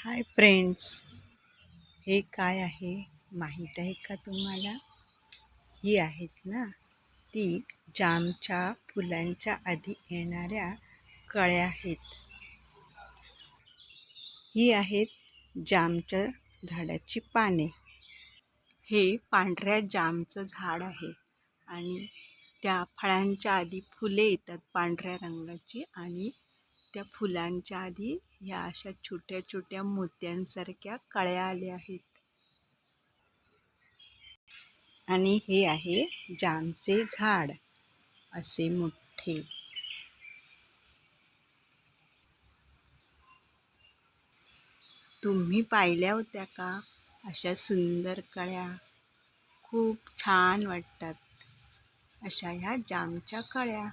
Hi friends, हे काय आहे माहीत आहे का तुम्हाला? ही आहेत ना ती जामच्या फुलांच्या आधी येणाऱ्या कळ्या आहेत. ही आहेत जामच्या झाडाची पाने. हे पांढऱ्या जामचं झाड आहे आणि त्या फळांच्या आधी फुले येतात पांढऱ्या रंगाची आणि त्या फुलांच्या आधी ह्या अशा छोट्या छोट्या मोत्यांसारख्या कळ्या आल्या आहेत. आणि हे आहे जामचे झाड असे मोठे. तुम्ही पाहिल्या होत्या का अशा सुंदर कळ्या? खूप छान वाटतात अशा ह्या जामच्या कळ्या.